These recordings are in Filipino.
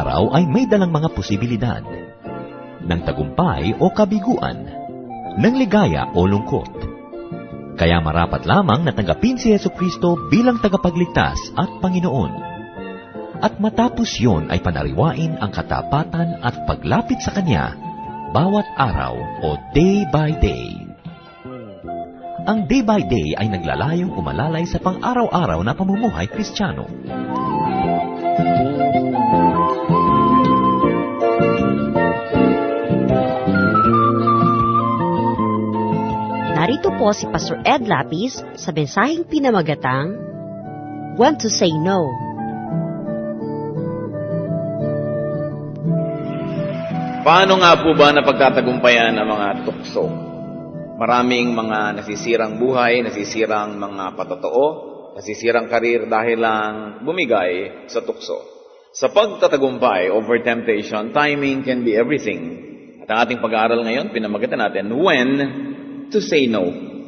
araw ay may dalang mga posibilidad ng tagumpay o kabiguan, ng ligaya o lungkot. Kaya marapat lamang na tanggapin si Jesucristo bilang tagapagligtas at Panginoon. At matapos yon ay panariwain ang katapatan at paglapit sa Kanya bawat araw o day by day. Ang day by day ay naglalayong umalalay sa pang-araw-araw na pamumuhay Kristiyano. Narito po si Pastor Ed Lapis sa mensaheng pinamagatang When to Say No. Paano nga po ba napagtatagumpayan ang mga tukso? Maraming mga nasisirang buhay, nasisirang mga patotoo, nasisirang karir dahil lang bumigay sa tukso. Sa pagtatagumpay over temptation, timing can be everything. At ang ating pag-aaral ngayon, pinamagatan natin, when to say no.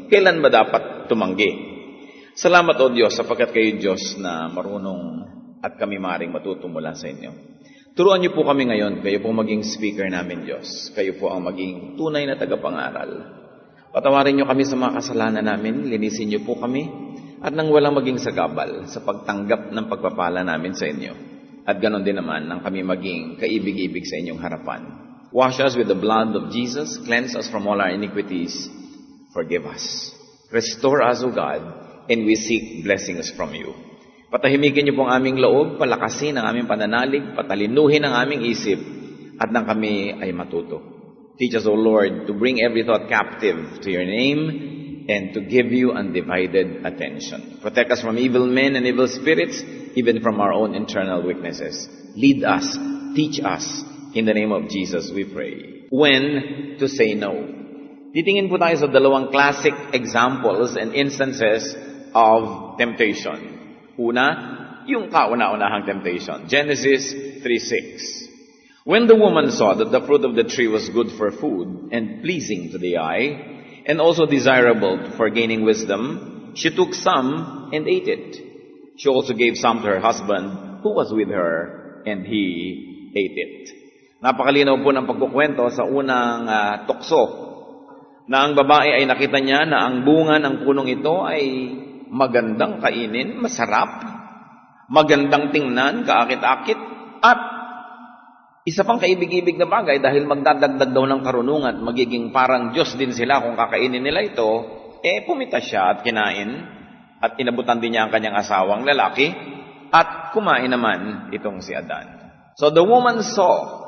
Kailan ba dapat tumanggi? Salamat o Diyos sapagkat kayo Diyos na marunong at kami maring matuto mula sa inyo. Turuan niyo po kami ngayon, kayo po maging speaker namin Diyos. Kayo po ang maging tunay na tagapangaral. Patawarin niyo kami sa mga kasalanan namin, linisin niyo po kami, at nang walang maging sagabal sa pagtanggap ng pagpapala namin sa inyo. At ganon din naman nang kami maging kaibig-ibig sa inyong harapan. Wash us with the blood of Jesus, cleanse us from all our iniquities, forgive us. Restore us, O God, and we seek blessings from you. Patahimikin niyo po ang aming loob, palakasin ang aming pananalig, patalinuhin ang aming isip, at nang kami ay matuto. Teach us, O Lord, to bring every thought captive to your name, and to give you undivided attention. Protect us from evil men and evil spirits, even from our own internal weaknesses. Lead us, teach us, in the name of Jesus we pray. When to say no. Titingin po tayo sa dalawang classic examples and instances of temptation. Una, yung kauna-unahang temptation. Genesis 3:6. When the woman saw that the fruit of the tree was good for food and pleasing to the eye, and also desirable for gaining wisdom, she took some and ate it. She also gave some to her husband who was with her, and he ate it. Napakalinaw po ng pagkukwento sa unang tukso na ang babae ay nakita niya na ang bunga ng punong ito ay magandang kainin, masarap, magandang tingnan, kaakit-akit, at isa pang kaibig-ibig na bagay dahil magdadagdag daw ng karunungan, magiging parang Diyos din sila kung kakainin nila ito, pumita siya at kinain, at inabutan din niya ang kanyang asawang lalaki, at kumain naman itong si Adan. So the woman saw,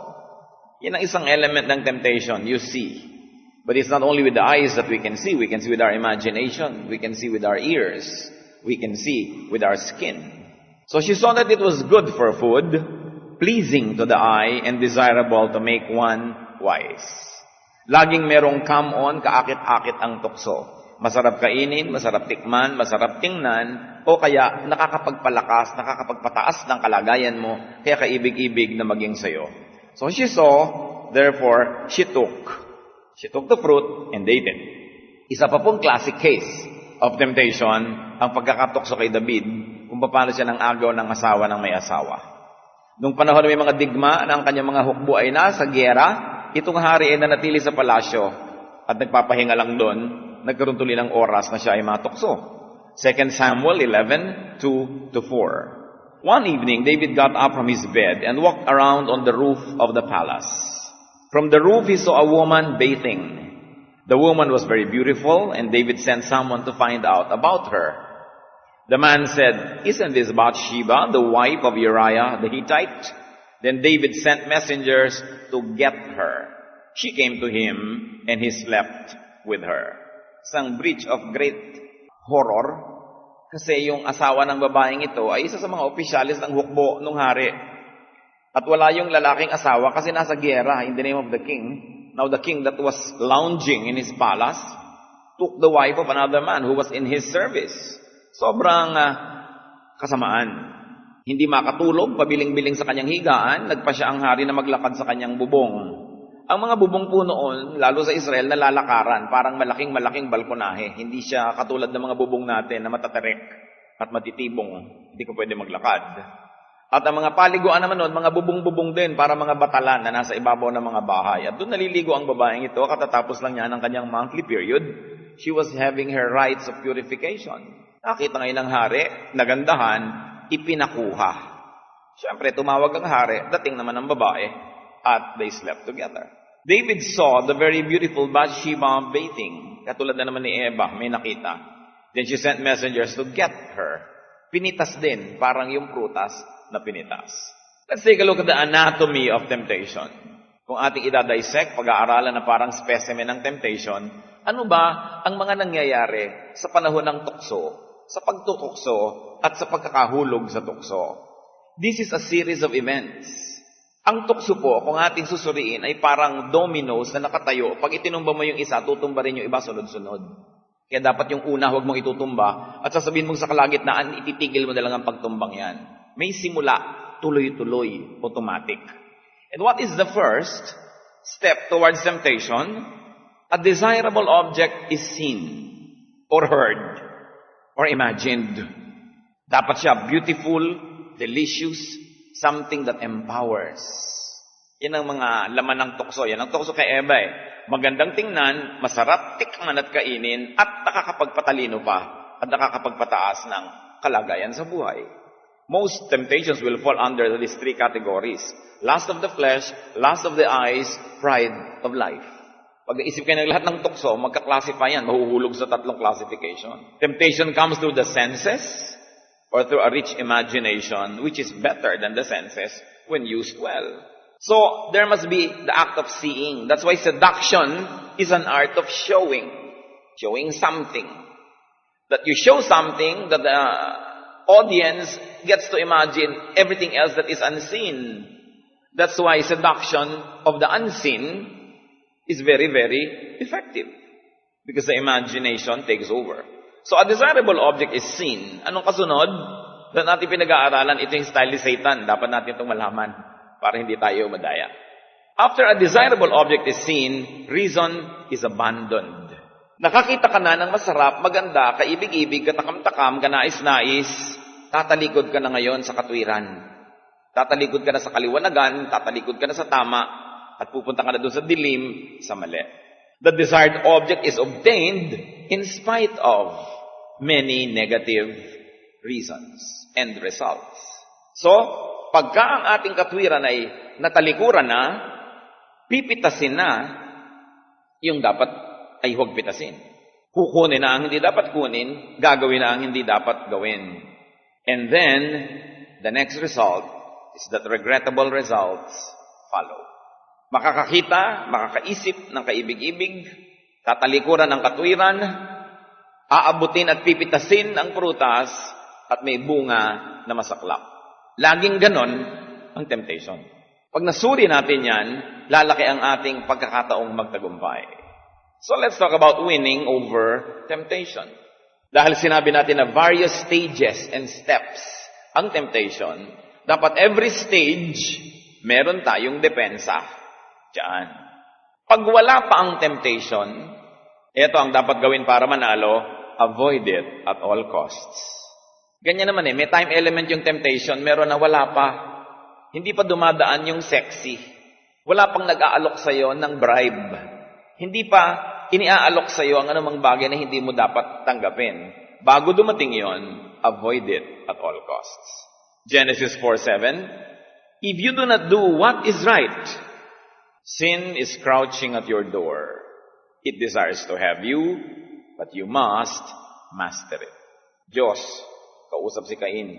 yan ang isang element ng temptation, you see. But it's not only with the eyes that we can see with our imagination, we can see with our ears, we can see with our skin. So she saw that it was good for food, pleasing to the eye, and desirable to make one wise. Laging merong come on, kaakit-akit ang tukso. Masarap kainin, masarap tikman, masarap tingnan, o kaya nakakapagpalakas, nakakapagpataas ng kalagayan mo, kaya kaibig-ibig na maging sayo. So she saw, therefore, she took the fruit and ate it. Isa pa pong classic case of temptation, ang pagkakatukso kay David, kung paano siya ng agaw ng asawa ng may asawa. Nung panahon na may mga digma na ang kanyang mga hukbo ay nasa gyera, itong hari ay nanatili sa palasyo at nagpapahinga lang doon, nagkaroon tuloy ng oras na siya ay matukso. 2 Samuel 11:2-4. One evening, David got up from his bed and walked around on the roof of the palace. From the roof, he saw a woman bathing. The woman was very beautiful, and David sent someone to find out about her. The man said, "Isn't this Bathsheba, the wife of Uriah the Hittite?" Then David sent messengers to get her. She came to him, and he slept with her. Isang breach of great horror, kasi yung asawa ng babaeng ito ay isa sa mga opisyalis ng hukbo ng hari. At wala yung lalaking asawa kasi nasa gyera in the name of the king. Now the king that was lounging in his palace took the wife of another man who was in his service. Sobrang kasamaan. Hindi makatulog, pabiling-biling sa kanyang higaan, nagpa siya ang hari na maglakad sa kanyang bubong. Ang mga bubong po noon, lalo sa Israel, nalalakaran, parang malaking-malaking balkonahe. Hindi siya katulad ng mga bubong natin na matatarik at matitibong. Hindi ko pwede maglakad. At ang mga paliguan naman nun, mga bubong-bubong din para mga batalan na nasa ibabaw ng mga bahay. At doon naliligo ang babaeng ito, katatapos lang niya ng kanyang monthly period. She was having her rites of purification. Nakita ngayon ng hari, nagandahan, ipinakuha. Siyempre, tumawag ang hari, dating naman ang babae, at they slept together. David saw the very beautiful Bathsheba bathing. Katulad na naman ni Eva, may nakita. Then she sent messengers to get her. Pinitas din, parang yung prutas na pinitas. Let's take a look at the anatomy of temptation. Kung ating idadissect, pag-aaralan na parang specimen ng temptation, ano ba ang mga nangyayari sa panahon ng tukso, sa pagtutukso, at sa pagkakahulog sa tukso? This is a series of events. Ang tukso po, kung ating susuriin, ay parang dominoes na nakatayo. Pag itinumba mo yung isa, tutumba rin yung iba sunod-sunod. Kaya dapat yung una, huwag mong itutumba, at sasabihin mong sa kalagitnaan, ititigil mo na lang ang pagtumbang yan. May simula, tuloy-tuloy, automatic. And what is the first step towards temptation? A desirable object is seen, or heard, or imagined. Dapat siya beautiful, delicious, something that empowers. Yan ang mga laman ng tukso. Yan ang tukso kay Eva eh. Magandang tingnan, masarap tikman at kainin, at nakakapagpatalino pa, at nakakapagpataas ng kalagayan sa buhay. Most temptations will fall under these three categories. Lust of the flesh, lust of the eyes, pride of life. Pag naisip kayo ng lahat ng tukso, magka-classify yan, mahuhulog sa tatlong classification. Temptation comes through the senses, or through a rich imagination, which is better than the senses when used well. So, there must be the act of seeing. That's why seduction is an art of showing. Showing something. That you show something that the audience gets to imagine everything else that is unseen. That's why seduction of the unseen is very, very effective. Because the imagination takes over. So, a desirable object is seen. Anong kasunod? Doon natin pinag-aaralan, ito yung style ni Satan. Dapat natin itong malaman para hindi tayo madaya. After a desirable object is seen, reason is abandoned. Nakakita ka na ng masarap, maganda, kaibig-ibig, katakam-takam, kanais-nais, tatalikod ka na ngayon sa katwiran. Tatalikod ka na sa kaliwanagan, tatalikod ka na sa tama, at pupunta ka na doon sa dilim, sa mali. The desired object is obtained in spite of many negative reasons and results. So, pagka ang ating katwiran ay natalikuran na, pipitasin na yung dapat ay huwag pitasin. Kukunin na ang hindi dapat kunin, gagawin na ang hindi dapat gawin. And then, the next result is that regrettable results follow. Makakakita, makakaisip ng kaibig-ibig, tatalikuran ng katwiran, aabutin at pipitasin ang prutas, at may bunga na masaklap. Laging ganon ang temptation. Pag nasuri natin yan, lalaki ang ating pagkakataong magtagumpay. So let's talk about winning over temptation. Dahil sinabi natin na various stages and steps ang temptation, dapat every stage, meron tayong depensa. Diyan. Pag wala pa ang temptation, ito ang dapat gawin para manalo, avoid it at all costs. Ganyan naman may time element yung temptation, meron na wala pa. Hindi pa dumadaan yung sexy. Wala pang nag-aalok sa'yo ng bribe. Hindi pa iniaalok sa'yo ang anumang bagay na hindi mo dapat tanggapin. Bago dumating yon, avoid it at all costs. Genesis 4:7, if you do not do what is right, sin is crouching at your door. It desires to have you, but you must master it. Diyos, kausap si Cain.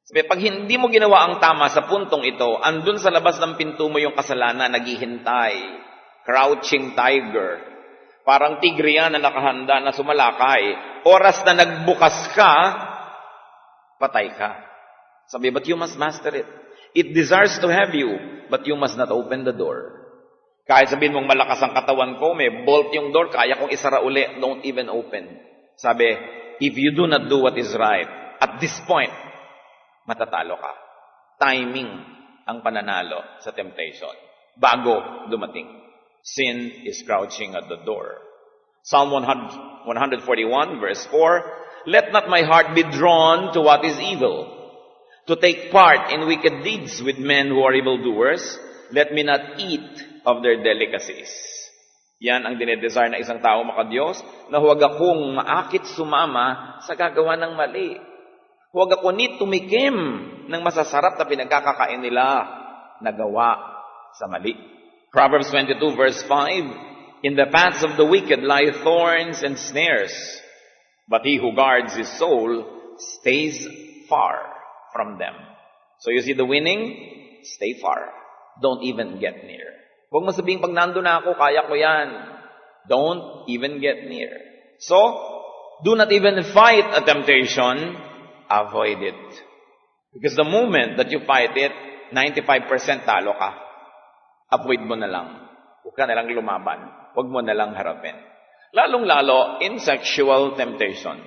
Sabi, pag hindi mo ginawa ang tama sa puntong ito, andun sa labas ng pinto mo yung kasalanan, naghihintay. Crouching tiger. Parang tigre yan na nakahanda na sumalakay. Oras na nagbukas ka, patay ka. Sabi, but you must master it. It desires to have you, but you must not open the door. Kahit sabihin mong malakas ang katawan ko, may bolt yung door, kaya kong isara uli, don't even open. Sabi, if you do not do what is right, at this point, matatalo ka. Timing ang pananalo sa temptation. Bago dumating. Sin is crouching at the door. Psalm 141 verse 4, let not my heart be drawn to what is evil, to take part in wicked deeds with men who are evildoers. Let me not eat of their delicacies. Yan ang dinedesire na isang tao makadiyos, na huwag akong maakit sumama sa gagawa ng mali. Huwag ako tumikim ng masasarap na pinagkakakain nila na gawa sa mali. Proverbs 22 verse 5, In the paths of the wicked lie thorns and snares, but he who guards his soul stays far from them. So you see the winning? Stay far. Don't even get near. Huwag mo sabihing pag nando na ako, kaya ko yan. Don't even get near. So, do not even fight a temptation. Avoid it. Because the moment that you fight it, 95% talo ka. Avoid mo na lang. Huwag ka na lang lumaban. Huwag mo na lang harapin. Lalong-lalo in sexual temptation.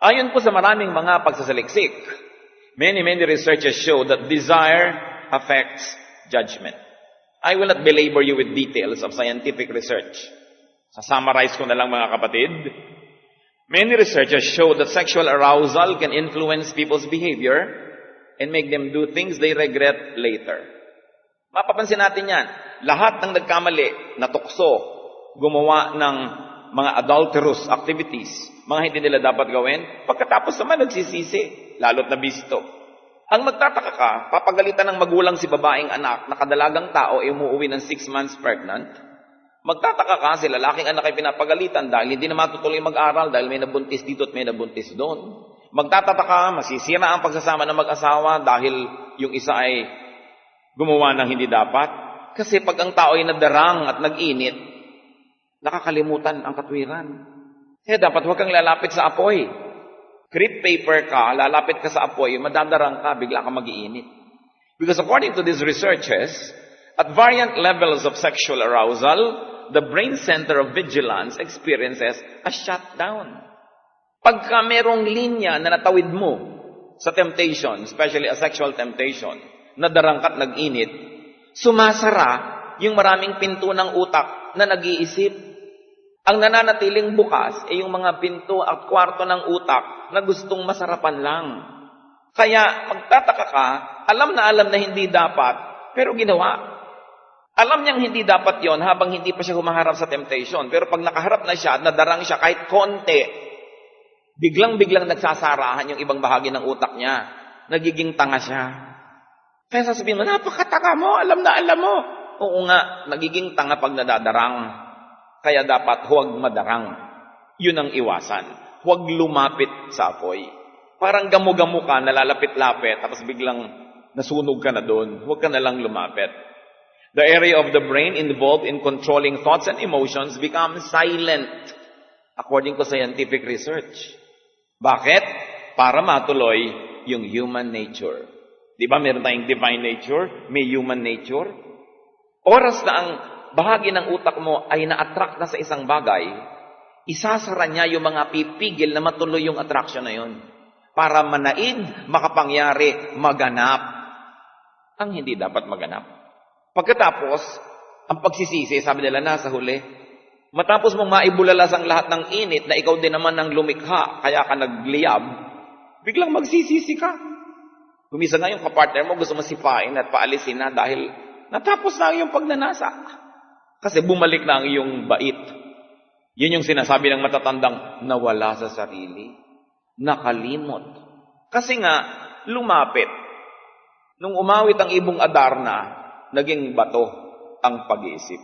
Ayon po sa maraming mga pagsasaliksik, many researchers show that desire affects judgment. I will not belabor you with details of scientific research. Sa-summarize ko na lang mga kapatid. Many researchers show that sexual arousal can influence people's behavior and make them do things they regret later. Mapapansin natin yan. Lahat ng nagkamali, natukso, gumawa ng mga adulterous activities, mga hindi nila dapat gawin, pagkatapos naman nagsisisi, lalo't na bisto. Ang magtataka ka, papagalitan ng magulang si babaeng anak na kadalagang tao ay umuwi ng 6 months pregnant. Magtataka ka, si lalaking anak ay pinapagalitan dahil hindi na matutuloy mag-aral dahil may nabuntis dito at may nabuntis doon. Magtataka ka, masisira ang pagsasama ng mag-asawa dahil yung isa ay gumawa ng hindi dapat. Kasi pag ang tao ay nadarang at nag-init, nakakalimutan ang katwiran. Kaya dapat huwag kang lalapit sa apoy. Creep paper ka, lalapit ka sa apoy, madadarang ka, bigla ka mag-iinit. Because according to these researches, at variant levels of sexual arousal, the brain center of vigilance experiences a shutdown. Pagka merong linya na natawid mo sa temptation, especially a sexual temptation, nadarang ka at nag-init, sumasara yung maraming pinto ng utak na nag-iisip. Ang nananatiling bukas ay yung mga pinto at kwarto ng utak na gustong masarapan lang. Kaya magtataka ka, alam na hindi dapat, pero ginawa. Alam niyang hindi dapat yon habang hindi pa siya humaharap sa temptation. Pero pag nakaharap na siya, nadarang siya kahit konti, biglang nagsasarahan yung ibang bahagi ng utak niya. Nagiging tanga siya. Kaya sasabihin mo, napakatanga mo, alam mo. Oo nga, nagiging tanga pag nadadarang. Kaya dapat huwag madarang. Yun ang iwasan. Huwag lumapit sa apoy. Parang gamo-gamo ka, nalalapit-lapit, tapos biglang nasunog ka na doon. Huwag ka na lang lumapit. The area of the brain involved in controlling thoughts and emotions becomes silent, according to scientific research. Bakit? Para matuloy yung human nature. Di ba meron tayong divine nature? May human nature? Oras na ang bahagi ng utak mo ay na-attract na sa isang bagay, isasara niya yung mga pipigil na matuloy yung attraction na yun. Para manaid, makapangyari, maganap. Ang hindi dapat maganap. Pagkatapos, ang pagsisisi, sabi nila nasa huli, matapos mong maibulalas ang lahat ng init na ikaw din naman ang lumikha, kaya ka nagliyab, biglang magsisisi ka. Kumisa nga yung kapartner mo, gusto mo sipain at paalisin na dahil natapos na yung pagnanasa. Kasi bumalik na ang iyong bait. Yun yung sinasabi ng matatandang nawala sa sarili. Nakalimot. Kasi nga, lumapit. Nung umawit ang ibong Adarna, naging bato ang pag-iisip.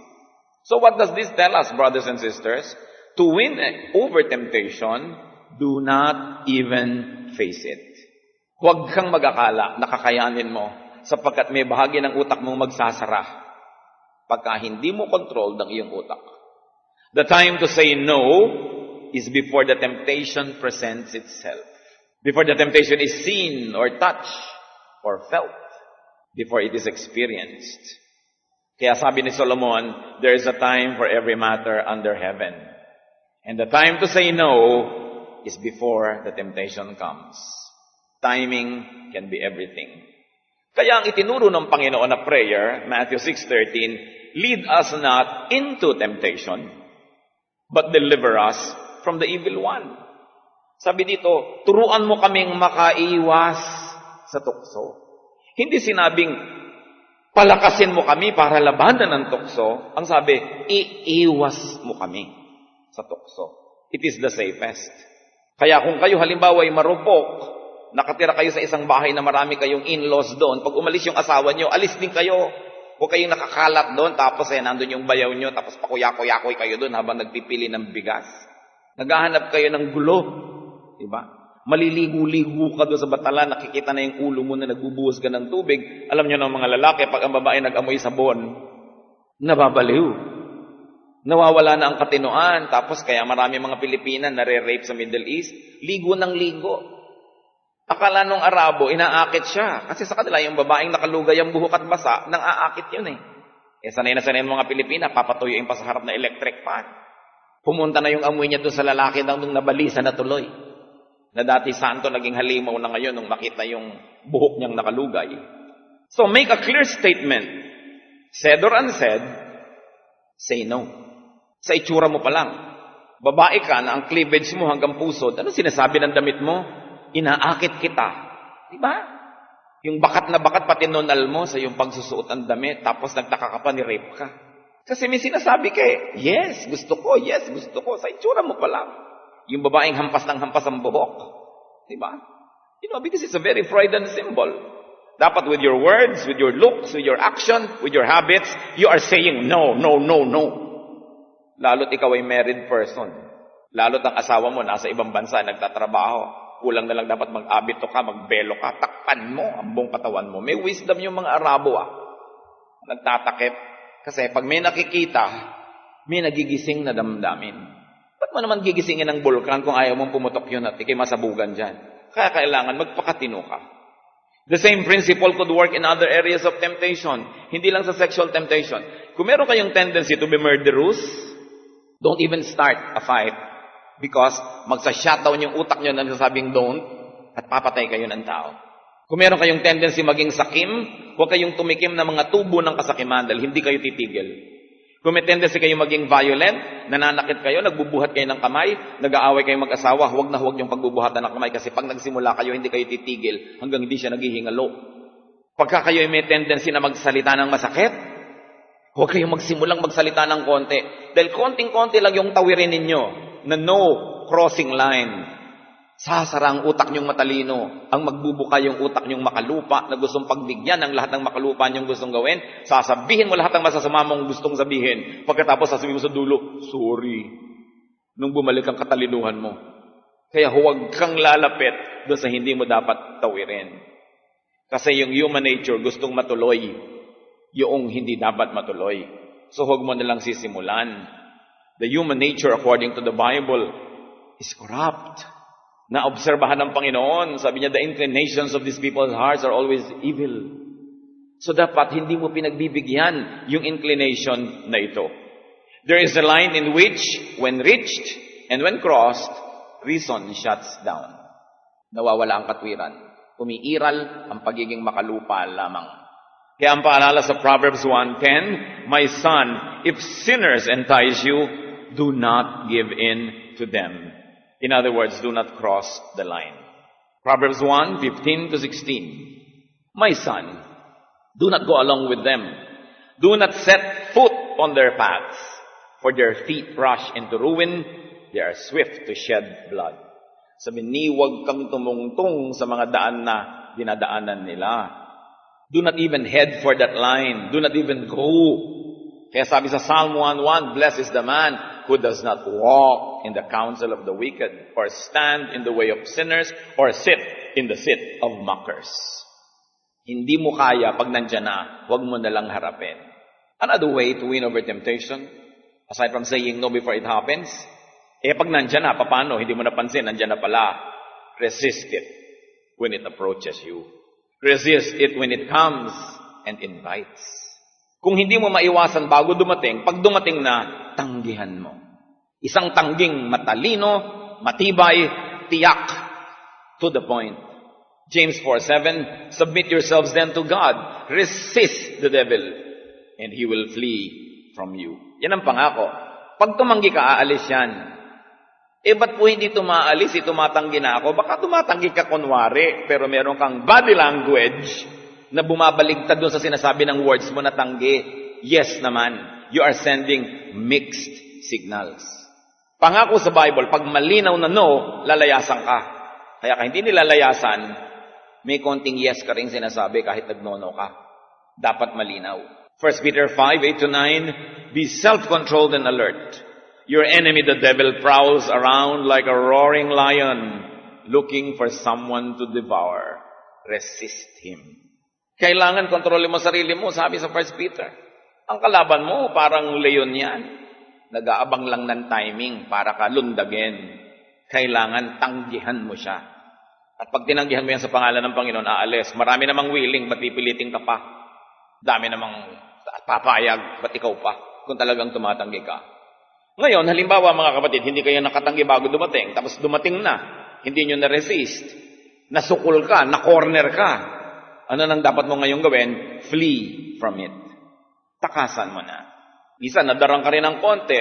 So what does this tell us, brothers and sisters? To win over temptation, do not even face it. Huwag kang mag-akala na kakayanin mo sapagkat may bahagi ng utak mong magsasara pagka hindi mo control ng iyong utak. The time to say no is before the temptation presents itself. Before the temptation is seen or touched or felt. Before it is experienced. Kaya sabi ni Solomon, there is a time for every matter under heaven. And the time to say no is before the temptation comes. Timing can be everything. Kaya ang itinuro ng Panginoon na prayer, Matthew 6:13, lead us not into temptation, but deliver us from the evil one. Sabi dito, turuan mo kaming makaiwas sa tukso. Hindi sinabing, palakasin mo kami para labanan ng tukso. Ang sabi, iiwas mo kami sa tukso. It is the safest. Kaya kung kayo halimbawa ay marupok, nakatira kayo sa isang bahay na marami kayong in-laws doon, pag umalis yung asawa nyo, alis din kayo. Huwag kayong nakakalat doon, tapos nandun yung bayaw nyo, tapos pakuyakoy kayo doon habang nagpipili ng bigas. Naghahanap kayo ng gulo. Diba? Maliligo-ligo ka doon sa batala, nakikita na yung ulo mo na nagbubuhos ka ng tubig. Alam nyo ng mga lalaki, pag ang babae nag-amoy sabon, nababaliw. Nawawala na ang katinoan. Tapos kaya marami mga Pilipina nare-rape sa Middle East. Ligo ng ligo. Akala nung Arabo, inaakit siya. Kasi sa kanila, yung babaeng nakalugay ang buhok at basa, nang aakit yun sanay na sanay ng mga Pilipina, papatuyuin pa sa harap na electric fan. Pumunta na yung amoy niya doon sa lalaki nung nabalisa na tuloy. Na dati santo, naging halimaw na ngayon nung makita yung buhok niyang nakalugay. So make a clear statement. Said or unsaid, say no. Sa itsura mo pa lang. Babae ka na ang cleavage mo hanggang puso. Ano sinasabi ng damit mo? Inaakit kita. Diba? Yung bakat na bakat pati nonal mo sa yung pagsusuot ang damit, tapos nagtaka ka pa, ni-rape ka. Kasi may sinasabi ka yes, gusto ko, sa itsura mo pa lang. Yung babaeng hampas ng hampas ang buhok. Diba? Because it's a very Freudian symbol. Dapat with your words, with your looks, with your action, with your habits, you are saying no, no, no, no. Lalo't ikaw ay married person. Lalo't ang asawa mo nasa ibang bansa, nagtatrabaho. Kulang na lang dapat mag-abito ka, magbelo ka, takpan mo ang buong katawan mo. May wisdom yung mga Arabo Nagtatakip. Kasi pag may nakikita, may nagigising na damdamin. Ba't mo naman gigisingin ng bulkan kung ayaw mong pumutok yun at ikay masabugan dyan? Kaya kailangan magpakatino ka. The same principle could work in other areas of temptation. Hindi lang sa sexual temptation. Kung meron kayong tendency to be murderous, don't even start a fight. Because magsa-shutdown yung utak nyo na nagsasabing don't at papatay kayo ng tao. Kung meron kayong tendency maging sakim, huwag kayong tumikim ng mga tubo ng kasakiman dahil hindi kayo titigil. Kung may tendency kayo maging violent, nananakit kayo, nagbubuhat kayo ng kamay, nag-aaway kayong mag-asawa, huwag na huwag yung pagbubuhatan ng kamay kasi pag nagsimula kayo, hindi kayo titigil hanggang hindi siya naghihingalo. Pagka kayo may tendency na magsalita ng masakit, huwag kayong magsimulang magsalita ng konti. Dahil konting-konti lang yung tawirin ninyo na no crossing line. Sasara ang utak niyong matalino. Ang magbubuka yung utak niyong makalupa na gustong pagbigyan ng lahat ng makalupa niyong gustong gawin. Sasabihin mo lahat ng masasama mong gustong sabihin. Pagkatapos sasabihin mo sa dulo, sorry. Nung bumalik ang katalinuhan mo. Kaya huwag kang lalapit doon sa hindi mo dapat tawirin. Kasi yung human nature gustong matuloy. Yung hindi dapat matuloy. So huwag mo nalang sisimulan. The human nature, according to the Bible, is corrupt. Naobserbahan ng Panginoon. Sabi niya, the inclinations of these people's hearts are always evil. So dapat hindi mo pinagbibigyan yung inclination na ito. There is a line in which, when reached and when crossed, reason shuts down. Nawawala ang katwiran. Umiiral ang pagiging makalupa lamang. Kaya ang paalala sa Proverbs 1:10, my son, if sinners entice you, do not give in to them. In other words, do not cross the line. Proverbs 1:15-16. My son, do not go along with them. Do not set foot on their paths, for their feet rush into ruin. They are swift to shed blood. Sabi ni, huwag kang tumungtong sa mga daan na dinadaanan nila. Do not even head for that line. Do not even go. Kaya sabi sa Psalm 1:1, blessed is the man who does not walk in the counsel of the wicked, or stand in the way of sinners, or sit in the seat of mockers. Hindi mo kaya pag nandyan na, huwag mo nalang harapin. Another way to win over temptation, aside from saying no before it happens, pag nandyan na, paano? Hindi mo napansin, nandyan na pala. Resist it when it approaches you. Resist it when it comes and invites. Kung hindi mo maiwasan bago dumating, pag dumating na, tanggihan mo. Isang tangging matalino, matibay, tiyak, to the point. James 4:7, submit yourselves then to God. Resist the devil, and he will flee from you. Yan ang pangako. Pag tumanggi ka, aalis yan. Ba't po hindi tumaalis, tumatanggi na ako? Baka tumatanggi ka kunwari, pero meron kang body language na bumabaligtad doon sa sinasabi ng words mo na tanggi. Yes naman, you are sending mixed signals. Pangako sa Bible, pag malinaw na no, lalayasan ka. Kaya ka hindi nilalayasan, may konting yes ka rin sinasabi kahit nagnono ka. Dapat malinaw. 1 Peter 5:8-9, be self-controlled and alert. Your enemy, the devil, prowls around like a roaring lion, looking for someone to devour. Resist him. Kailangan kontrolin mo sarili mo, sabi sa 1 Peter. Ang kalaban mo, parang leon yan. Nag-aabang lang ng timing para ka lundagin. Kailangan tanggihan mo siya. At pag tinanggihan mo yan sa pangalan ng Panginoon, aalis. Marami namang willing, ba't pipilitin ka pa? Dami namang papayag, ba't ikaw pa? Kung talagang tumatanggi ka. Ngayon, halimbawa mga kapatid, hindi kayo nakatanggi bago dumating, tapos dumating na, hindi nyo na-resist, nasukol ka, na-corner ka. Ano nang dapat mo ngayong gawin? Flee from it. Takasan mo na. Isa, nadarang ka rin ng konti,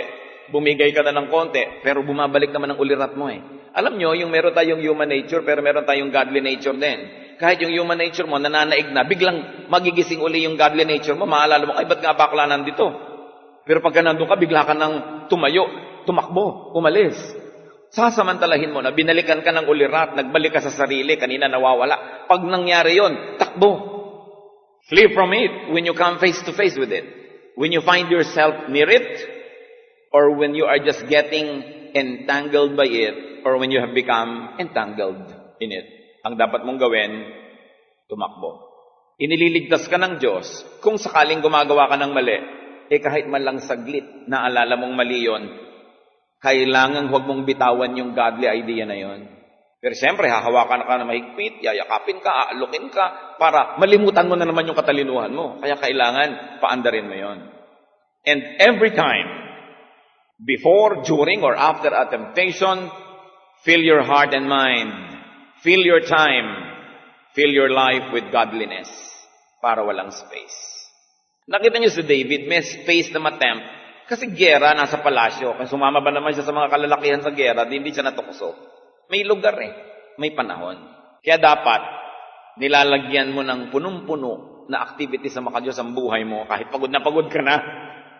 bumigay ka na ng konti, pero bumabalik naman ang ulirat mo eh. Alam nyo, yung meron tayong human nature, pero meron tayong godly nature din. Kahit yung human nature mo, nananaig na, biglang magigising uli yung godly nature mo, maalala mo, ay ba't nga bakla nandito? Pero pagka nandun ka, bigla ka nang tumayo, tumakbo, umalis. Sasamantalahin mo na, binalikan ka ng ulirat, nagbalik ka sa sarili, kanina nawawala. Pag nangyari yon, takbo. Flee from it when you come face to face with it. When you find yourself near it, or when you are just getting entangled by it, or when you have become entangled in it. Ang dapat mong gawin, tumakbo. Inililigtas ka ng Diyos kung sakaling gumagawa ka ng mali. Kahit man lang saglit, naalala mong mali yun, kailangan huwag mong bitawan yung godly idea na yun. Pero siyempre, hahawakan ka na mahigpit, yayakapin ka, aalukin ka, para malimutan mo na naman yung katalinuhan mo. Kaya kailangan paandarin mo yun. And every time, before, during, or after a temptation, fill your heart and mind, fill your time, fill your life with godliness, para walang space. Nakita niyo si David, may space na matempt. Kasi gera, nasa palasyo. Kung sumama ba naman siya sa mga kalalakihan sa gera, hindi siya natukso. May lugar may panahon. Kaya dapat, nilalagyan mo ng punong-puno na activity sa makadiyos ang buhay mo. Kahit pagod na pagod ka na.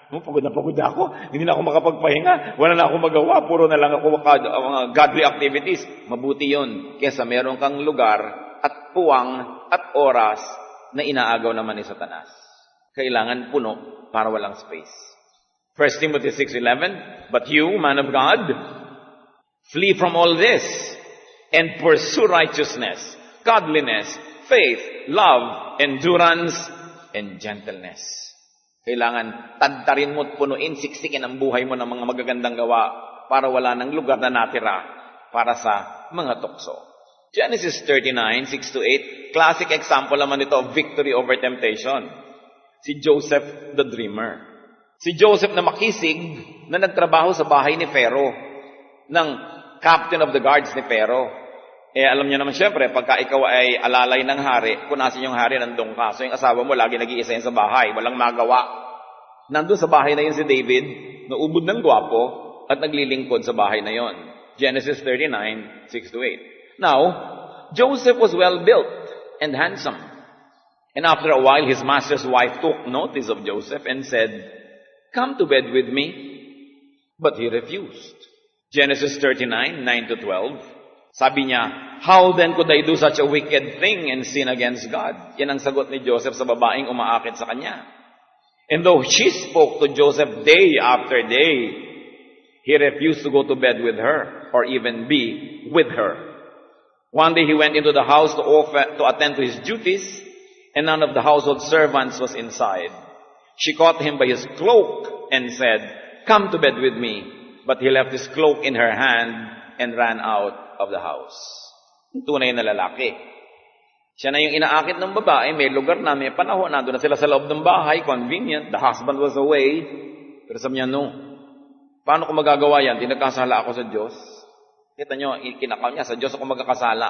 Pagod na pagod ako. Hindi na ako makapagpahinga. Wala na ako magawa. Puro na lang ako mga godly activities. Mabuti yun. Kesa meron kang lugar at puwang at oras na inaagaw naman ni Satanas. Kailangan puno para walang space. 1 Timothy 6:11, but you, man of God, flee from all this and pursue righteousness, godliness, faith, love, endurance, and gentleness. Kailangan tadtarin mo at punuin, siksikin ang buhay mo ng mga magagandang gawa para wala ng lugar na natira para sa mga tukso. Genesis 39:6-8, classic example naman ito of victory over temptation. Si Joseph the dreamer. Si Joseph na makisig na nagtrabaho sa bahay ni Pharaoh, ng captain of the guards ni Pharaoh. Alam niyo naman siyempre, pagka ikaw ay alalay ng hari, kung nasan yung hari, nandun ka. So yung asawa mo, lagi nag-iisa yun sa bahay, walang magawa. Nandun sa bahay na yun si David, naubod ng gwapo, at naglilingkod sa bahay na yun. Genesis 39:6-8. Now, Joseph was well built and handsome. And after a while, his master's wife took notice of Joseph and said, "Come to bed with me." But he refused. Genesis 39:9-12. Sabi niya, "How then could I do such a wicked thing and sin against God?" Yan ang sagot ni Joseph sa babaeng umaakit sa kanya. And though she spoke to Joseph day after day, he refused to go to bed with her or even be with her. One day he went into the house to attend to his duties, and none of the household servants was inside. She caught him by his cloak and said, "Come to bed with me." But he left his cloak in her hand and ran out of the house. Tunay na lalaki. Siya na yung inaakit ng babae, may lugar na, may panahon, nandun na sila sa loob ng bahay, convenient, the husband was away. Pero sabi niya, no. Paano ko magagawa yan? Tinagkasala ako sa Diyos. Kita nyo, kinakaw niya, sa Diyos ako magkakasala.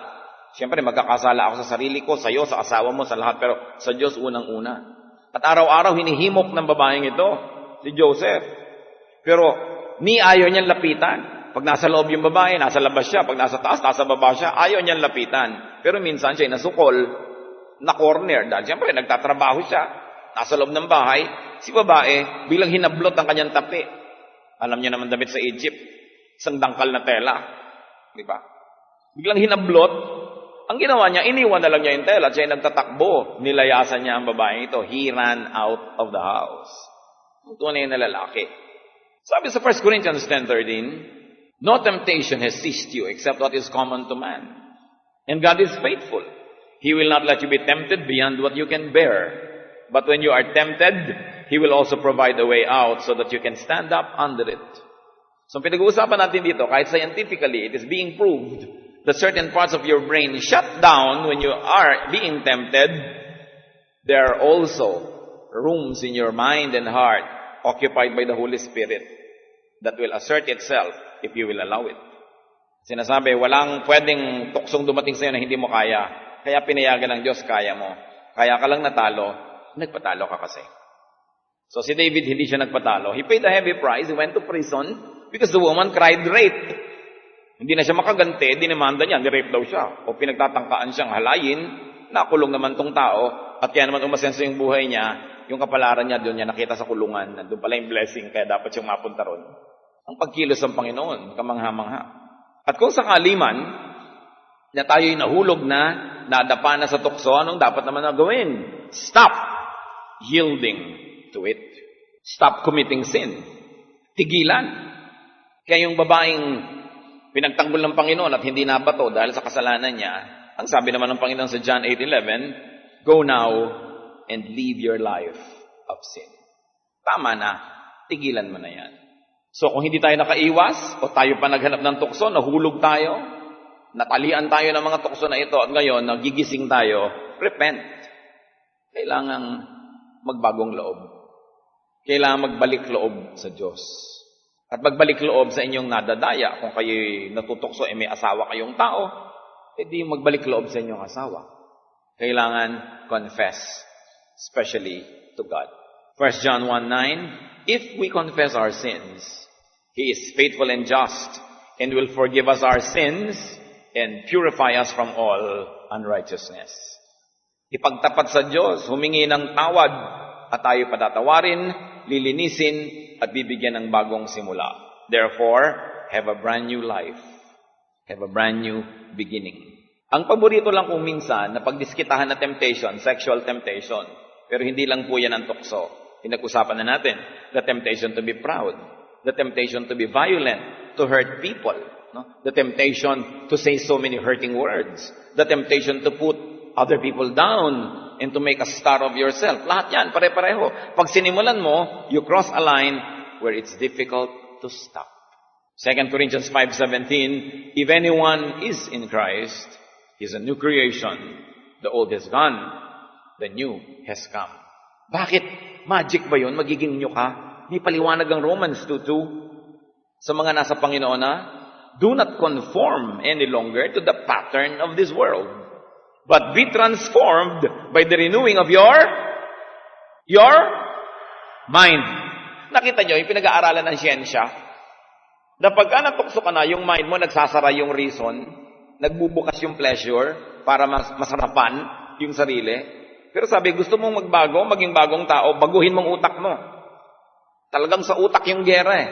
Siyempre, magkakasala ako sa sarili ko, sa iyo, sa asawa mo, sa lahat, pero sa Diyos unang-una. At araw-araw, hinihimok ng babaeng ito, si Joseph. Pero, ayaw niyang lapitan. Pag nasa loob yung babae, nasa labas siya. Pag nasa taas, nasa baba siya. Ayaw niyang lapitan. Pero minsan siya nasukol, na corner. Dahil siyempre, nagtatrabaho siya. Nasa loob ng bahay. Si babae, bilang hinablot ang kanyang tapi. Alam niyo naman damit sa Egypt. Isang dangkal na tela. Di ba? Biglang hinablot. Ang ginawa niya, iniwan na lang niya yung tela at siya ay nagtatakbo. Nilayasan niya ang babae ito. He ran out of the house. Ang tunay na lalaki. Sabi sa 1 Corinthians 10:13, no temptation has seized you except what is common to man. And God is faithful. He will not let you be tempted beyond what you can bear. But when you are tempted, He will also provide a way out so that you can stand up under it. So pinag-uusapan natin dito, kahit scientifically, it is being proved that certain parts of your brain shut down when you are being tempted. There are also rooms in your mind and heart occupied by the Holy Spirit that will assert itself if you will allow it. Sinasabi, walang pwedeng tuksong dumating sa'yo na hindi mo kaya. Kaya pinayagan ng Diyos, kaya mo. Kaya ka lang natalo, nagpatalo ka kasi. So si David, hindi siya nagpatalo. He paid a heavy price. He went to prison because the woman cried rape. Hindi na siya makaganti, dinimanda niya, ni-rape daw siya. O pinagtatangkaan siyang halayin, nakulong naman tong tao, at kaya naman umasenso yung buhay niya, yung kapalaran niya doon niya nakita sa kulungan, nandun pala yung blessing, kaya dapat siyang mapunta ron. Ang pagkilos ng Panginoon, kamangha-mangha. At kung sakali man, na tayo'y nahulog na, nadapa na sa tukso, anong dapat naman na gawin? Stop yielding to it. Stop committing sin. Tigilan. Kaya yung babaeng pinagtanggol ng Panginoon at hindi nabato dahil sa kasalanan niya, ang sabi naman ng Panginoon sa John 8:11, go now and leave your life of sin. Tama na. Tigilan mo na yan. So kung hindi tayo nakaiwas o tayo pa naghanap ng tukso, nahulog tayo, natalian tayo ng mga tukso na ito at ngayon nagigising tayo, repent. Kailangang magbagong loob. Kailangan magbalik loob sa Diyos. At magbalik loob sa inyong nadadaya. Kung kayo'y natutokso, may asawa kayong tao, di magbalik loob sa inyong asawa. Kailangan confess, especially to God. 1 John 1:9, if we confess our sins, He is faithful and just, and will forgive us our sins, and purify us from all unrighteousness. Ipagtapat sa Diyos, humingi ng tawad, at tayo patatawarin, lilinisin, at bibigyan ng bagong simula. Therefore, have a brand new life. Have a brand new beginning. Ang paborito lang kung minsan na pagdiskitahan na temptation, sexual temptation. Pero hindi lang po yan ang tukso. Pinag-usapan na natin, the temptation to be proud, the temptation to be violent, to hurt people, no? The temptation to say so many hurting words, the temptation to put other people down, and to make a star of yourself. Lahat yan, pare-pareho. Pag sinimulan mo, you cross a line where it's difficult to stop. 2 Corinthians 5:17, if anyone is in Christ, he's a new creation. The old has gone, the new has come. Bakit? Magic ba yun? Magiging new ka? May paliwanag ang Romans 2:2 sa mga nasa Panginoon na, do not conform any longer to the pattern of this world, but be transformed by the renewing of your mind. Nakita nyo, yung pinag-aaralan ng siyensya, na pagka natukso ka na, yung mind mo nagsasara yung reason, nagbubukas yung pleasure para masarapan yung sarili. Pero sabi, gusto mong magbago, maging bagong tao, baguhin mong utak mo. Talagang sa utak yung gera eh.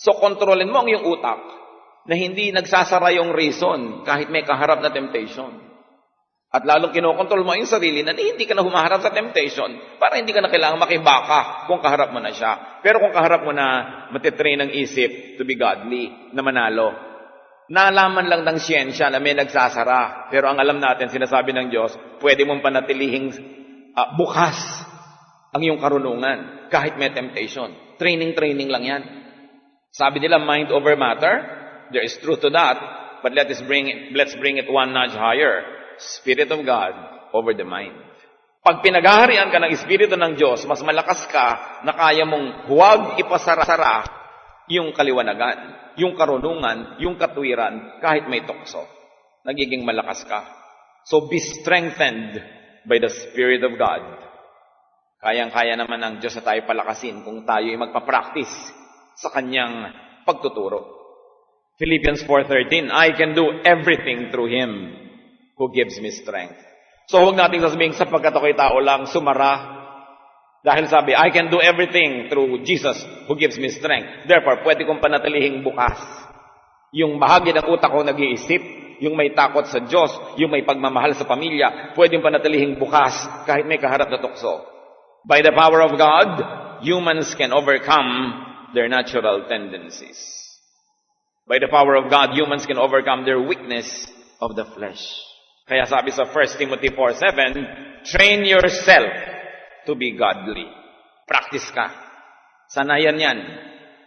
So kontrolin mo ang yung utak na hindi nagsasara yung reason kahit may kaharap na temptation. At lalong kinokontrol mo yung sarili na hindi ka na humaharap sa temptation para hindi ka na kailangang makibaka kung kaharap mo na siya. Pero kung kaharap mo na, matitrain ang isip to be godly, na manalo. Naalaman lang ng siyensya na may nagsasara. Pero ang alam natin, sinasabi ng Diyos, pwede mong panatilihing bukas ang iyong karunungan kahit may temptation. Training lang yan. Sabi nila, mind over matter. There is truth to that. But let's bring it one notch higher. Spirit of God over the mind. Pag pinaghaharian ka ng Espiritu ng Diyos, mas malakas ka na kaya mong huwag ipasara-sara yung kaliwanagan, yung karunungan, yung katwiran, kahit may tukso. Nagiging malakas ka. So be strengthened by the Spirit of God. Kayang-kaya naman ng Diyos na tayo palakasin kung tayo ay magpa-practice sa Kanyang pagtuturo. Philippians 4:13, I can do everything through Him who gives me strength. So huwag natin sasabihin, sapagkat ako'y tao lang, sumara. Dahil sabi, I can do everything through Jesus who gives me strength. Therefore, pwede kong panatilihing bukas. Yung bahagi ng utak ko nag-iisip, yung may takot sa Diyos, yung may pagmamahal sa pamilya, pwedeng panatilihing bukas kahit may kaharap na tukso. By the power of God, humans can overcome their natural tendencies. By the power of God, humans can overcome their weakness of the flesh. Kaya sabi sa 1 Timothy 4:7, train yourself to be godly. Practice ka. Sanayan yan.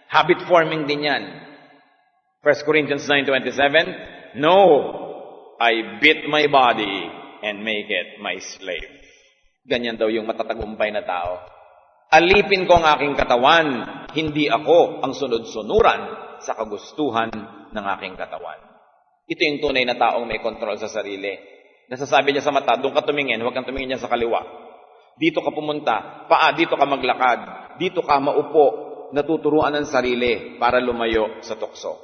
Habit forming din yan. 1 Corinthians 9:27, no, I beat my body and make it my slave. Ganyan daw yung matatagumpay na tao. Alipin ko ang aking katawan, hindi ako ang sunod-sunuran sa kagustuhan ng aking katawan. Ito yung tunay na taong may kontrol sa sarili. Nasasabi niya sa mata, doon ka tumingin, huwag kang tumingin niya sa kaliwa. Dito ka pumunta, dito ka maglakad, dito ka maupo, natuturuan ng sarili para lumayo sa tukso.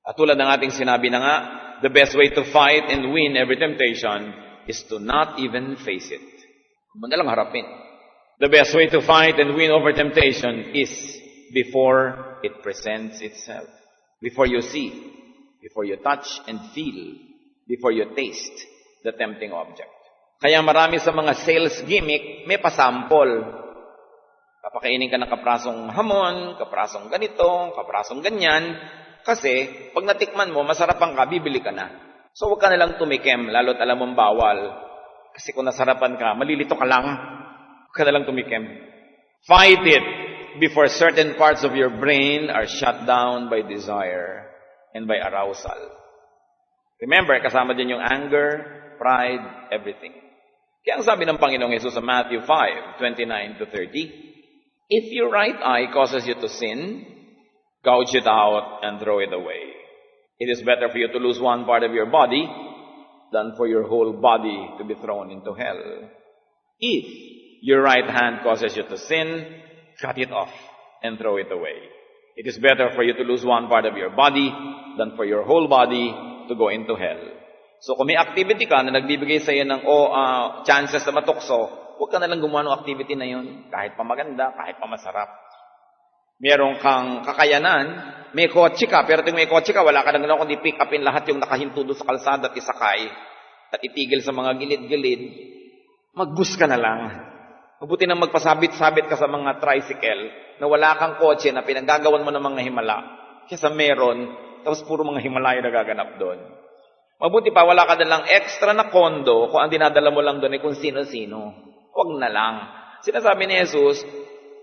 At tulad ng ating sinabi na nga, the best way to fight and win every temptation is to not even face it. Huwag mo na lang harapin. The best way to fight and win over temptation is before it presents itself. Before you see, before you touch and feel, before you taste the tempting object. Kaya marami sa mga sales gimmick, may pasample. Papakainin ka ng kaprasong hamon, kaprasong ganito, kaprasong ganyan. Kasi, pag natikman mo, masarapan ka, bibili ka na. So, huwag ka nalang tumikim, lalo't alam mong bawal. Kasi kung nasarapan ka, malilito ka lang. Huwag ka nalang tumikim. Fight it before certain parts of your brain are shut down by desire and by arousal. Remember, kasama din yung anger, pride, everything. Kaya ang sabi ng Panginoong Yesus sa Matthew 5:29-30, if your right eye causes you to sin, gouge it out and throw it away. It is better for you to lose one part of your body than for your whole body to be thrown into hell. If your right hand causes you to sin, cut it off and throw it away. It is better for you to lose one part of your body than for your whole body to go into hell. So kung may activity ka na nagbibigay sa iyo ng chances na matukso, huwag ka na lang gumawa ng activity na yun. Kahit pa maganda, kahit pa masarap. Meron kang kakayanan, may kotse ka, pero kung may kotse ka, wala ka nang kundi pick upin lahat yung nakahinto doon sa kalsada at isakay at itigil sa mga gilid-gilid, mag-bus ka na lang. Mabuti nang magpasabit-sabit ka sa mga tricycle na wala kang kotse na pinagagawan mo ng mga himala. Kesa meron, tapos puro mga himala yung nagaganap doon. Mabuti pa, wala ka na lang extra na kondo kung ang dinadala mo lang doon ay kung sino-sino. Huwag na lang. Sinasabi ni Jesus,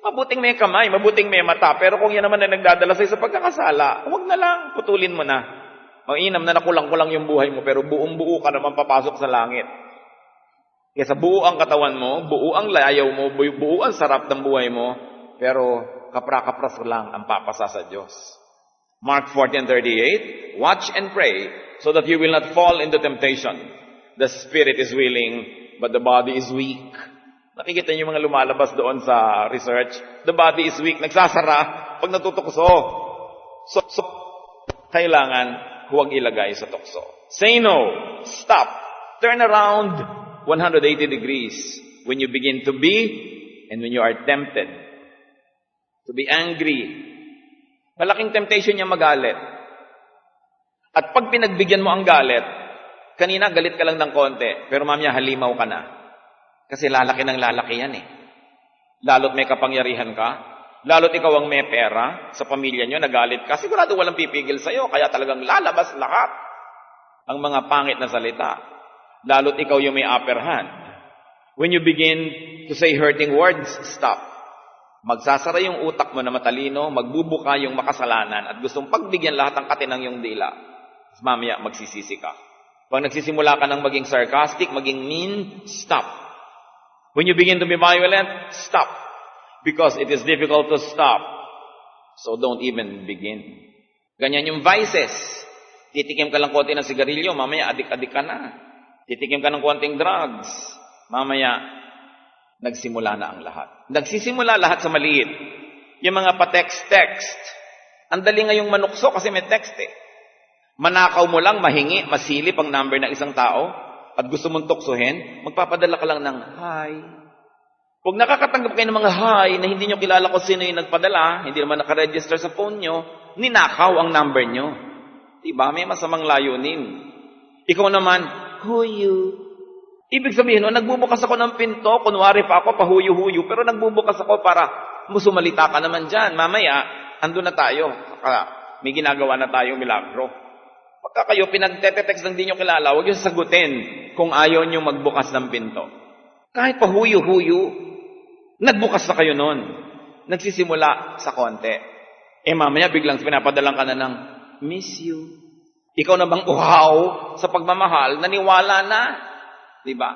mabuting may kamay, mabuting may mata, pero kung yan naman ay nagdadala sa'yo sa pagkakasala, huwag na lang, putulin mo na. Mainam na nakulang-kulang yung buhay mo, pero buong-buo ka naman papasok sa langit. Kaya sa buo ang katawan mo, buo ang layaw mo, buo ang sarap ng buhay mo, pero kapra-kapras lang ang papasa sa Diyos. Mark 14:38, watch and pray so that you will not fall into temptation. The spirit is willing, but the body is weak. Nakikita niyo yung mga lumalabas doon sa research. The body is weak. Nagsasara pag natutukso. So kailangan huwag ilagay sa tukso. Say no. Stop. Turn around 180 degrees when you begin to be and when you are tempted. To be angry. Malaking temptation niya magalit. At pag pinagbigyan mo ang galit, kanina galit ka lang ng konti, pero mamaya halimaw ka na. Kasi lalaki ng lalaki yan eh. Lalo't may kapangyarihan ka, lalo't ikaw ang may pera sa pamilya nyo, nagalit ka, sigurado walang pipigil sa'yo, kaya talagang lalabas lahat ang mga pangit na salita. Lalo't ikaw yung may upper hand. When you begin to say hurting words, stop. Magsasara yung utak mo na matalino, magbubuka yung makasalanan at gustong pagbigyan lahat ng katinang yung dila. Mamaya magsisisi ka. Pag nagsisimula ka ng maging sarcastic, maging mean, stop. When you begin to be violent, stop. Because it is difficult to stop. So don't even begin. Ganyan yung vices. Titikim ka lang konti ng sigarilyo, mamaya adik-adik ka na. Titikim ka ng konting drugs, mamaya nagsimula na ang lahat. Nagsisimula lahat sa maliit. Yung mga pa-text-text. Ang dali ngayong manukso kasi may text eh. Manakaw mo lang, mahingi, masilip ang number ng isang tao, at gusto mong tuksuhin, magpapadala ka lang ng hi. Huwag nakakatanggap kayo ng mga hi na hindi nyo kilala kung sino yung nagpadala, hindi naman nakaregister sa phone nyo, ninakaw ang number nyo. Diba? May masamang layunin. Ikaw naman, who you? Ibig sabihin, nagbubukas ako ng pinto, kunwari pa ako, pahuyo-huyo, pero nagbubukas ako para musumalita ka naman dyan. Mamaya, andun na tayo. May ginagawa na tayong milagro. Pagka kayo pinagtetext ng di nyo kilala, huwag yung sagutin kung ayaw nyo magbukas ng pinto. Kahit pahuyo-huyo, nagbukas na kayo nun. Nagsisimula sa konti. Mamaya biglang pinapadalang ka na ng, miss you. Ikaw na bang uhaw sa pagmamahal, naniwala na? Diba?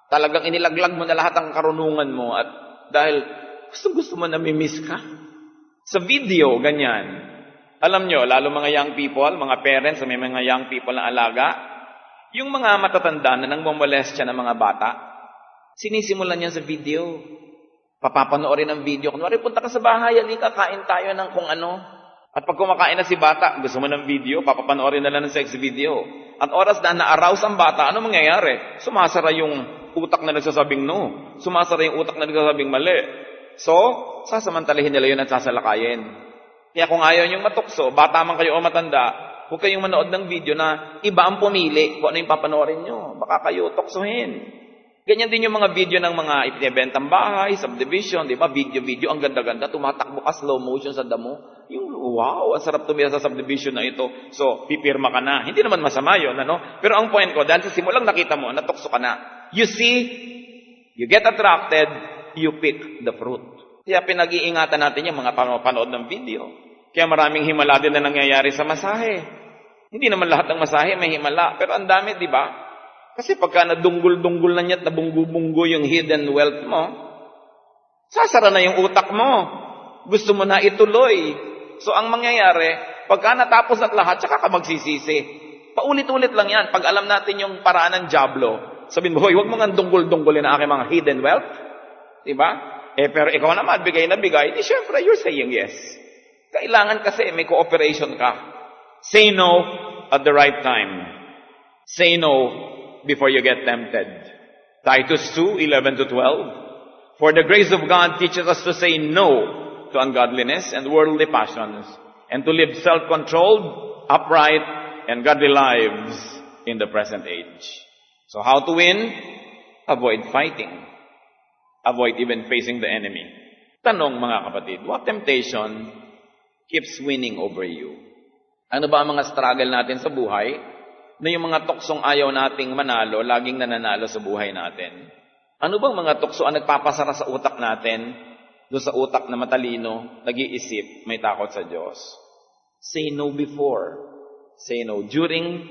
Talagang inilaglag mo na lahat ang karunungan mo at dahil gusto mo na may-miss ka. Sa video, ganyan. Alam nyo, lalo mga young people, mga parents, may mga young people na alaga, yung mga matatanda na nangmamolestya ng mga bata, sinisimulan yan sa video. Papapanoorin ang video. Kunwari, punta ka sa bahay, halika, kain tayo ng kung ano. At pag kumakain na si bata, gusto mo ng video, papapanoorin na lang ng sex video. At oras na na-arouse ang bata, ano mangyayari? Sumasara yung utak na nagsasabing no. Sumasara yung utak na nagsasabing mali. So, sasamantalahin nila yun at sasalakayin. Kaya kung ayaw niyong matukso, bata man kayo o matanda, huwag kayong manood ng video na iba ang pumili kung ano yung papanoorin nyo. Baka kayo tuksohin. Ganyan din yung mga video ng mga ipinibentang bahay, subdivision, di ba? Video, ang ganda-ganda, tumatakbo ka slow motion sa damo. Yung, wow, ang sarap tumira sa subdivision na ito. So, pipirma ka na. Hindi naman masama yun, ano? Pero ang point ko, dahil sa simulang nakita mo, natukso ka na. You see, you get attracted, you pick the fruit. Kaya pinag-iingatan natin yung mga panood ng video. Kaya maraming himala din na nangyayari sa masahe. Hindi naman lahat ng masahe may himala. Pero ang dami, di ba? Kasi pagka nadunggol-dunggol na niya at nabunggo-bunggo yung hidden wealth mo, sasara na yung utak mo. Gusto mo na ituloy. So ang mangyayari, pagka natapos at lahat, tsaka ka magsisisi. Paulit-ulit lang yan. Pag alam natin yung paraan ng Diablo, sabihin mo, hoy, huwag mo nga dunggol-dunggolin ang aking mga hidden wealth. Diba? Pero ikaw naman, bigay na bigay, di syempre, you're saying yes. Kailangan kasi may cooperation ka. Say no at the right time. Say no before you get tempted. Titus 2:11-12. For the grace of God teaches us to say no to ungodliness and worldly passions, and to live self-controlled, upright, and godly lives in the present age. So how to win? Avoid fighting. Avoid even facing the enemy. Tanong mga kapatid, what temptation keeps winning over you? Ano ba ang mga struggle natin sa buhay na yung mga tuksong ayaw nating manalo, laging nananalo sa buhay natin? Ano bang mga tukso ang nagpapasara sa utak natin, doon sa utak na matalino, nag-iisip, may takot sa Diyos? Say no before, say no during,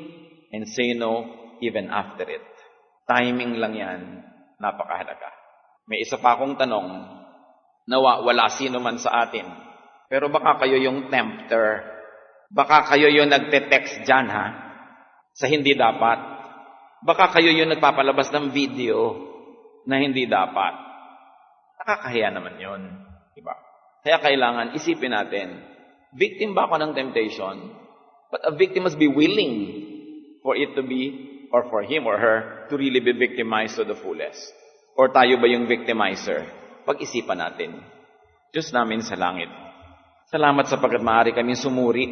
and say no even after it. Timing lang yan, napakahalaga. May isa pa akong tanong, nawa wala sino man sa atin, pero baka kayo yung tempter, baka kayo yung nagte-text dyan, ha? Sa hindi dapat. Baka kayo yung nagpapalabas ng video na hindi dapat. Nakakahiya naman yun. Diba? Kaya kailangan isipin natin, victim ba ako ng temptation? But a victim must be willing for it to be, or for him or her, to really be victimized to the fullest. Or tayo ba yung victimizer? Pag-isipan natin. Diyos namin sa langit, salamat sapagkat maaari kami sumuri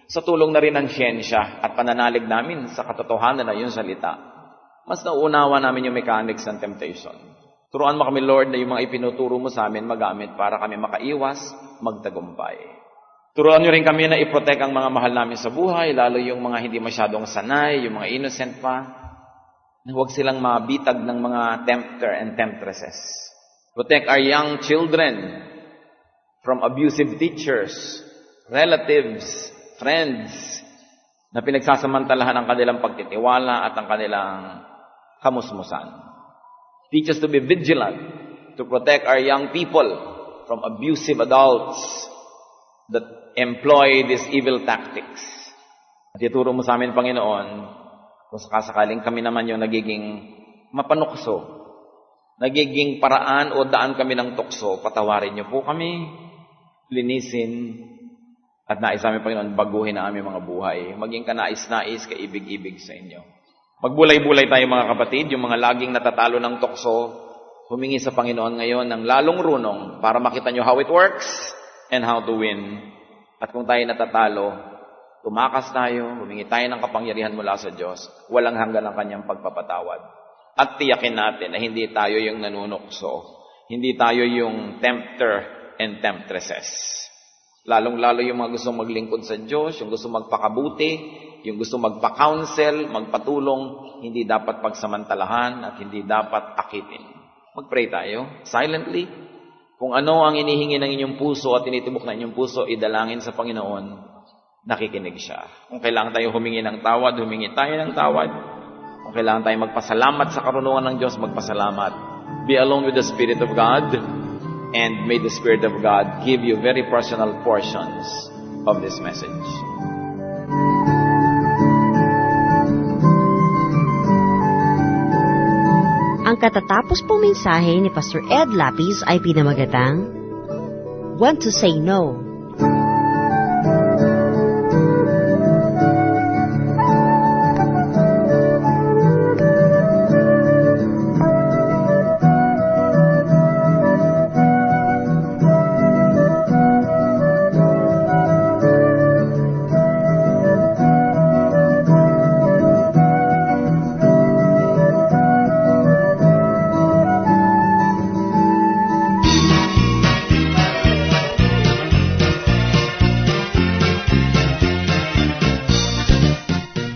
sa tulong na rin ng siyensya at pananalig namin sa katotohanan na yung salita. Mas nauunawa namin yung mechanics ng temptation. Turuan mo kami, Lord, na yung mga ipinuturo mo sa amin magamit para kami makaiwas, magtagumpay. Turuan nyo rin kami na i-protect ang mga mahal namin sa buhay, lalo yung mga hindi masyadong sanay, yung mga innocent pa, na huwag silang mabitag ng mga tempter and temptresses. Protect our young children from abusive teachers, relatives, friends, na pinagsasamantalahan ang kanilang pagtitiwala at ang kanilang kamusmusan. Teach us to be vigilant, to protect our young people from abusive adults that employ these evil tactics. At ituro mo sa amin, Panginoon, kung sakasakaling kami naman yung nagiging mapanukso, nagiging paraan o daan kami ng tukso, patawarin niyo po kami, linisin, At nais namin, Panginoon, baguhin ang aming mga buhay. Maging kanais-nais, kaibig-ibig sa inyo. Magbulay-bulay tayo mga kapatid, yung mga laging natatalo ng tukso, humingi sa Panginoon ngayon ng lalong runong para makita nyo how it works and how to win. At kung tayo natatalo, tumakas tayo, humingi tayo ng kapangyarihan mula sa Diyos. Walang hanggan ang kanyang pagpapatawad. At tiyakin natin na hindi tayo yung nanunukso. Hindi tayo yung tempter and temptresses. Lalong-lalo yung mga gusto maglingkod sa Diyos, yung gusto magpakabuti, yung gusto magpa-counsel, magpatulong, hindi dapat pagsamantalahan at hindi dapat akitin. Mag-pray tayo, silently. Kung ano ang inihingi ng inyong puso at tinitibok ng inyong puso, idalangin sa Panginoon, nakikinig siya. Kung kailangan tayo humingi ng tawad, humingi tayo ng tawad. Kung kailangan tayo magpasalamat sa karunungan ng Diyos, magpasalamat. Be alone with the Spirit of God. And may the Spirit of God give you very personal portions of this message. Ang katatapos pong mensahe ni Pastor Ed Lapis ay pinamagatang, Want to Say No.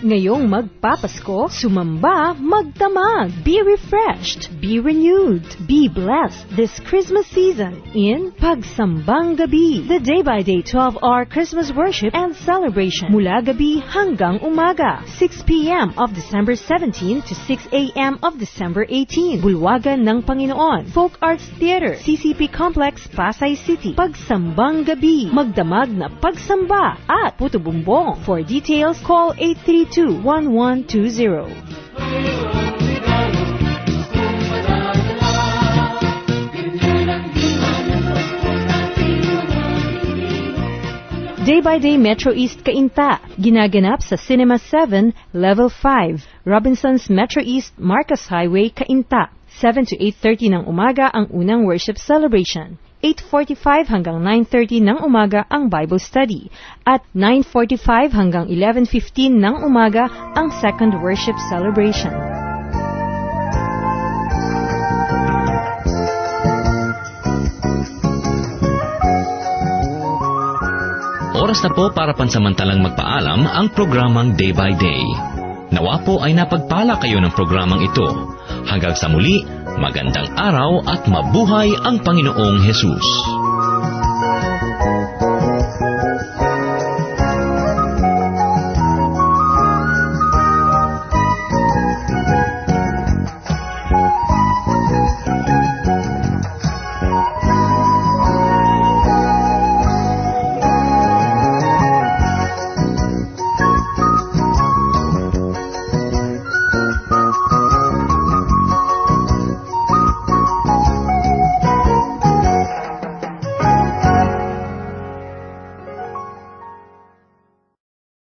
Ngayong magpapasko, sumamba, magdamag, be refreshed, be renewed, be blessed this Christmas season in Pagsambang Gabi, the day-by-day 12-hour Christmas worship and celebration mula gabi hanggang umaga, 6 p.m. of December 17 to 6 a.m. of December 18, Bulwagan ng Panginoon, Folk Arts Theater, CCP Complex, Pasay City. Pagsambang Gabi, magdamag na pagsamba at puto bumbong. For details, call 832-1120. Day-by-Day Metro East Cainta, ginaganap sa Cinema 7, Level 5, Robinsons Metro East, Marcos Highway, Cainta. 7 to 8:30 ng umaga ang unang worship celebration. 8:45 hanggang 9:30 ng umaga ang Bible study. At 9:45 hanggang 11:15 ng umaga ang second worship celebration. Oras na po para pansamantalang magpaalam ang programang Day by Day. Nawa po ay napagpala kayo ng programang ito. Hanggang sa muli, magandang araw at mabuhay ang Panginoong Hesus.